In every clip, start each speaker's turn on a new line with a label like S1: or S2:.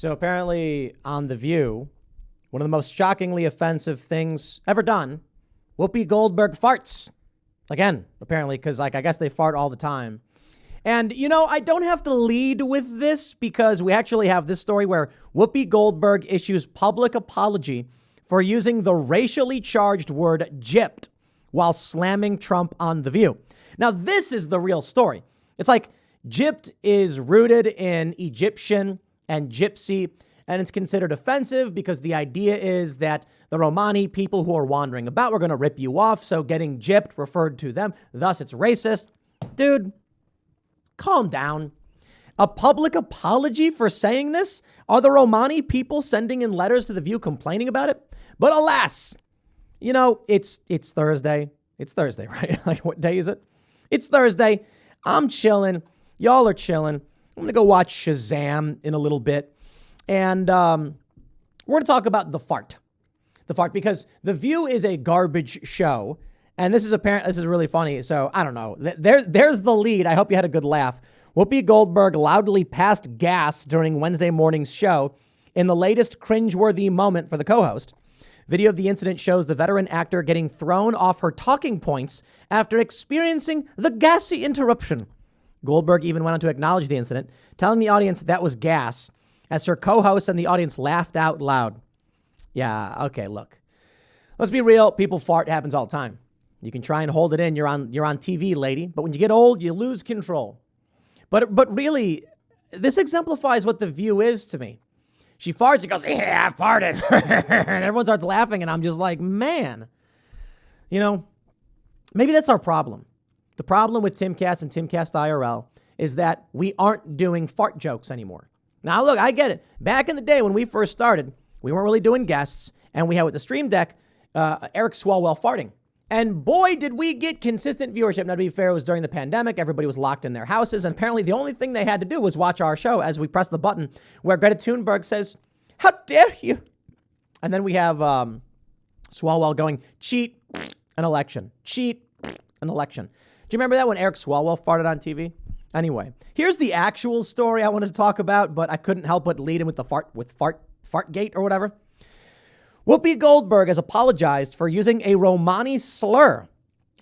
S1: So apparently on The View, one of the most shockingly offensive things ever done, Whoopi Goldberg farts. Again, apparently, because I guess they fart all the time. And, I don't have to lead with this because we actually have this story where Whoopi Goldberg issues public apology for using the racially charged word gypped while slamming Trump on The View. Now, this is the real story. It's like gypped is rooted in Egyptian and gypsy, and it's considered offensive because the idea is that the Romani people who are wandering about were going to rip you off. So getting gypped referred to them. Thus, it's racist. Dude, calm down. A public apology for saying this? Are the Romani people sending in letters to The View complaining about it? But alas, it's Thursday. It's Thursday, right? Like, what day is it? It's Thursday. I'm chilling. Y'all are chilling. I'm going to go watch Shazam in a little bit. And we're going to talk about the fart. The fart, because The View is a garbage show. And this is really funny. So I don't know. There's the lead. I hope you had a good laugh. Whoopi Goldberg loudly passed gas during Wednesday morning's show in the latest cringeworthy moment for the co-host. Video of the incident shows the veteran actor getting thrown off her talking points after experiencing the gassy interruption. Goldberg even went on to acknowledge the incident, telling the audience that was gas, as her co-host and the audience laughed out loud. Yeah, okay, look. Let's be real. People fart. It happens all the time. You can try and hold it in. You're on TV, lady. But when you get old, you lose control. But really, this exemplifies what The View is to me. She farts. She goes, yeah, I farted. And everyone starts laughing. And I'm just like, man, maybe that's our problem. The problem with Timcast and Timcast IRL is that we aren't doing fart jokes anymore. Now, look, I get it. Back in the day when we first started, we weren't really doing guests. And we had with the Stream Deck, Eric Swalwell farting. And boy, did we get consistent viewership. Now, to be fair, it was during the pandemic. Everybody was locked in their houses. And apparently the only thing they had to do was watch our show as we press the button where Greta Thunberg says, how dare you? And then we have Swalwell going, cheat, an election. Cheat, an election. Do you remember that when Eric Swalwell farted on TV? Anyway, here's the actual story I wanted to talk about, but I couldn't help but lead in with the Fartgate or whatever. Whoopi Goldberg has apologized for using a Romani slur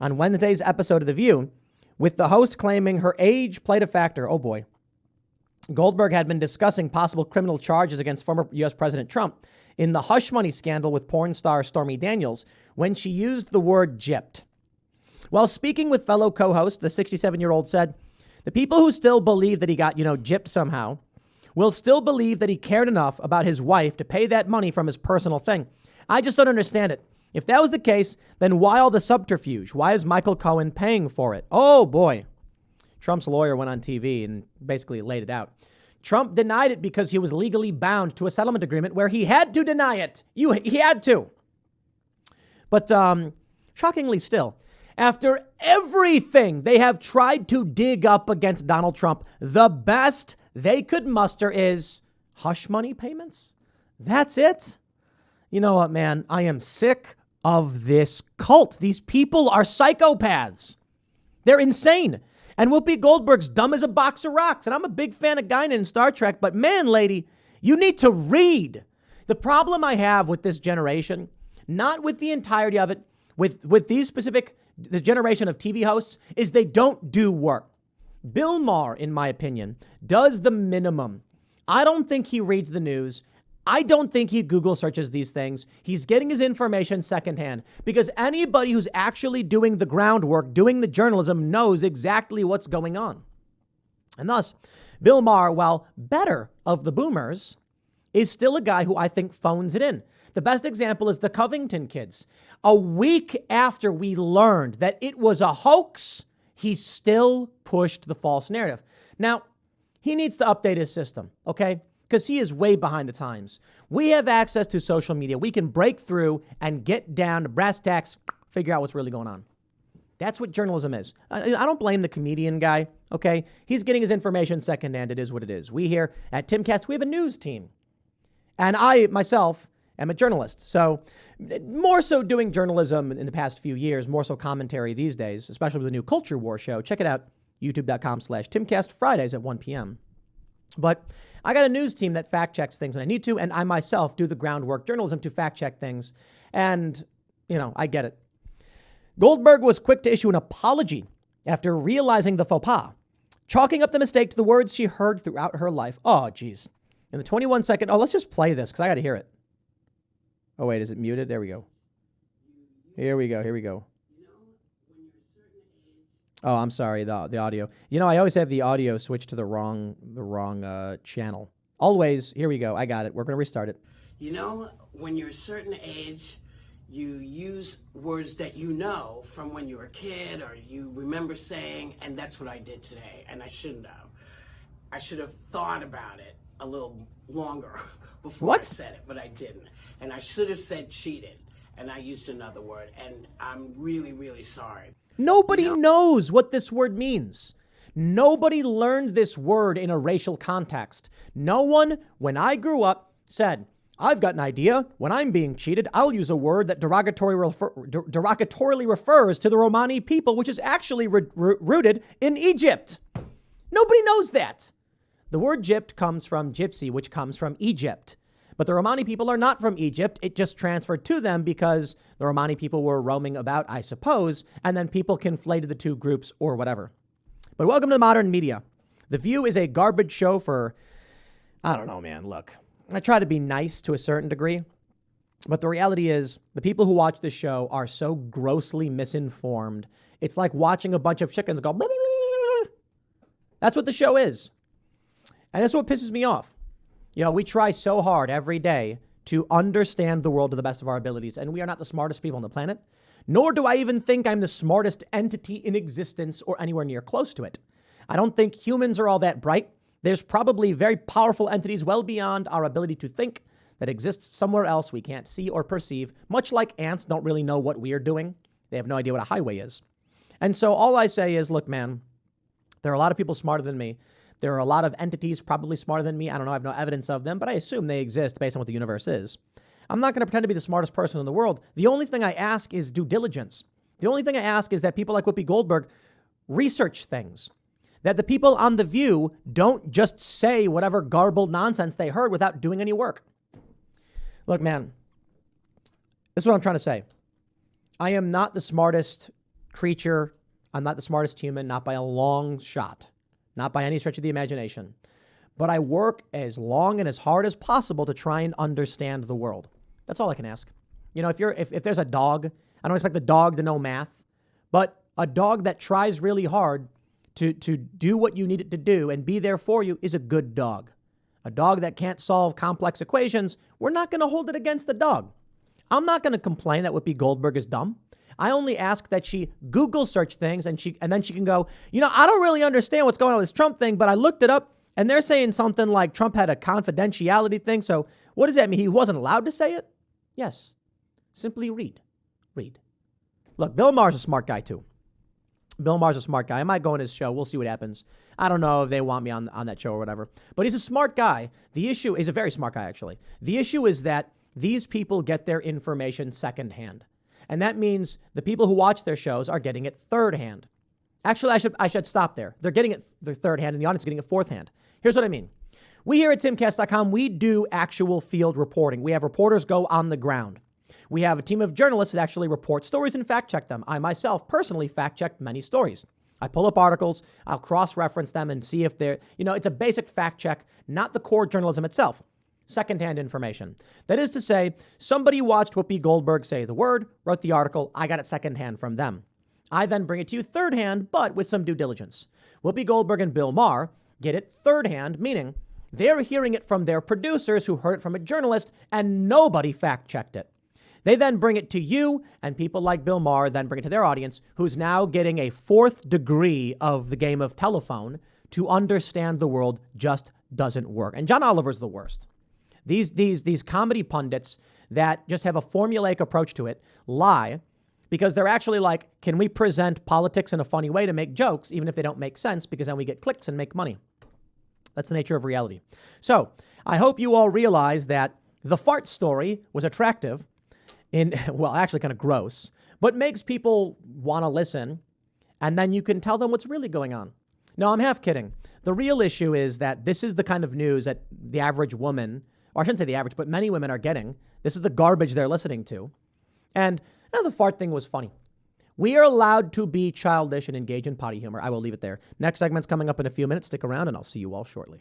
S1: on Wednesday's episode of The View, with the host claiming her age played a factor. Oh boy. Goldberg had been discussing possible criminal charges against former U.S. President Trump in the hush money scandal with porn star Stormy Daniels when she used the word gypped. While speaking with fellow co-host, the 67-year-old said, the people who still believe that he got, gypped somehow will still believe that he cared enough about his wife to pay that money from his personal thing. I just don't understand it. If that was the case, then why all the subterfuge? Why is Michael Cohen paying for it? Oh, boy. Trump's lawyer went on TV and basically laid it out. Trump denied it because he was legally bound to a settlement agreement where he had to deny it. He had to. But shockingly still, after everything they have tried to dig up against Donald Trump, the best they could muster is hush money payments. That's it. You know what, man? I am sick of this cult. These people are psychopaths. They're insane. And Whoopi Goldberg's dumb as a box of rocks. And I'm a big fan of Guinan in Star Trek. But man, lady, you need to read. The problem I have with this generation, not with the entirety of it, with these the generation of TV hosts, is they don't do work. Bill Maher, in my opinion, does the minimum. I don't think he reads the news. I don't think he Google searches these things. He's getting his information secondhand because anybody who's actually doing the groundwork, doing the journalism, knows exactly what's going on. And thus, Bill Maher, while better of the boomers, is still a guy who I think phones it in. The best example is the Covington kids. A week after we learned that it was a hoax, he still pushed the false narrative. Now, he needs to update his system, okay? Because he is way behind the times. We have access to social media. We can break through and get down to brass tacks, figure out what's really going on. That's what journalism is. I don't blame the comedian guy, okay? He's getting his information secondhand. It is what it is. We here at Timcast, we have a news team. And I, myself, am a journalist. So more so doing journalism in the past few years, more so commentary these days, especially with the new Culture War show. Check it out, youtube.com/Timcast, Fridays at 1 p.m. But I got a news team that fact checks things when I need to, and I myself do the groundwork journalism to fact check things. And, I get it. Goldberg was quick to issue an apology after realizing the faux pas, chalking up the mistake to the words she heard throughout her life. Oh, geez. In the 21-second, let's just play this because I got to hear it. Oh, wait, is it muted? There we go. Here we go. Oh, I'm sorry, the audio. I always have the audio switched to the wrong channel. Always, here we go. I got it. We're going to restart it.
S2: When you're a certain age, you use words that from when you were a kid or you remember saying, and that's what I did today, and I shouldn't have. I should have thought about it a little longer before I said it, but I didn't. And I should have said cheated, and I used another word, and I'm really, really sorry.
S1: Nobody knows what this word means. Nobody learned this word in a racial context. No one, when I grew up, said, I've got an idea. When I'm being cheated, I'll use a word that derogatorily refers to the Romani people, which is actually rooted in Egypt. Nobody knows that. The word gypt comes from gypsy, which comes from Egypt. But the Romani people are not from Egypt. It just transferred to them because the Romani people were roaming about, I suppose, and then people conflated the two groups or whatever. But welcome to modern media. The View is a garbage show for, I don't know, man. Look, I try to be nice to a certain degree, but the reality is the people who watch this show are so grossly misinformed. It's like watching a bunch of chickens go, blah, blah, blah. That's what the show is. And that's what pisses me off. We try so hard every day to understand the world to the best of our abilities, and we are not the smartest people on the planet, nor do I even think I'm the smartest entity in existence or anywhere near close to it. I don't think humans are all that bright. There's probably very powerful entities well beyond our ability to think that exist somewhere else we can't see or perceive, much like ants don't really know what we're doing. They have no idea what a highway is. And so all I say is, look, man, there are a lot of people smarter than me. There are a lot of entities probably smarter than me. I don't know. I have no evidence of them, but I assume they exist based on what the universe is. I'm not going to pretend to be the smartest person in the world. The only thing I ask is due diligence. The only thing I ask is that people like Whoopi Goldberg research things. That the people on The View don't just say whatever garbled nonsense they heard without doing any work. Look, man, this is what I'm trying to say. I am not the smartest creature. I'm not the smartest human, not by a long shot. Not by any stretch of the imagination, but I work as long and as hard as possible to try and understand the world. That's all I can ask. If there's a dog, I don't expect the dog to know math, but a dog that tries really hard to do what you need it to do and be there for you is a good dog. A dog that can't solve complex equations, we're not going to hold it against the dog. I'm not going to complain that Whoopi Goldberg is dumb. I only ask that she Google search things and then she can go, I don't really understand what's going on with this Trump thing, but I looked it up and they're saying something like Trump had a confidentiality thing. So what does that mean? He wasn't allowed to say it? Yes. Simply read. Look, Bill Maher's a smart guy too. Bill Maher's a smart guy. I might go on his show. We'll see what happens. I don't know if they want me on that show or whatever, but he's a smart guy. The issue is a very smart guy, actually. The issue is that these people get their information secondhand. And that means the people who watch their shows are getting it third hand. Actually, I should stop there. They're getting it the third hand and the audience is getting it fourth hand. Here's what I mean. We here at Timcast.com, we do actual field reporting. We have reporters go on the ground. We have a team of journalists that actually report stories and fact check them. I myself personally fact checked many stories. I pull up articles, I'll cross-reference them and see if they're, it's a basic fact check, not the core journalism itself. Secondhand information. That is to say, somebody watched Whoopi Goldberg say the word, wrote the article, I got it secondhand from them. I then bring it to you third hand, but with some due diligence. Whoopi Goldberg and Bill Maher get it third hand, meaning they're hearing it from their producers who heard it from a journalist and nobody fact checked it. They then bring it to you, and people like Bill Maher then bring it to their audience, who's now getting a fourth degree of the game of telephone to understand the world just doesn't work. And John Oliver's the worst. These comedy pundits that just have a formulaic approach to it lie because they're actually like, can we present politics in a funny way to make jokes, even if they don't make sense, because then we get clicks and make money. That's the nature of reality. So I hope you all realize that the fart story was attractive actually kind of gross, but makes people want to listen. And then you can tell them what's really going on. No, I'm half kidding. The real issue is that this is the kind of news that the average woman, or I shouldn't say the average, but many women are getting. This is the garbage they're listening to. And the fart thing was funny. We are allowed to be childish and engage in potty humor. I will leave it there. Next segment's coming up in a few minutes. Stick around and I'll see you all shortly.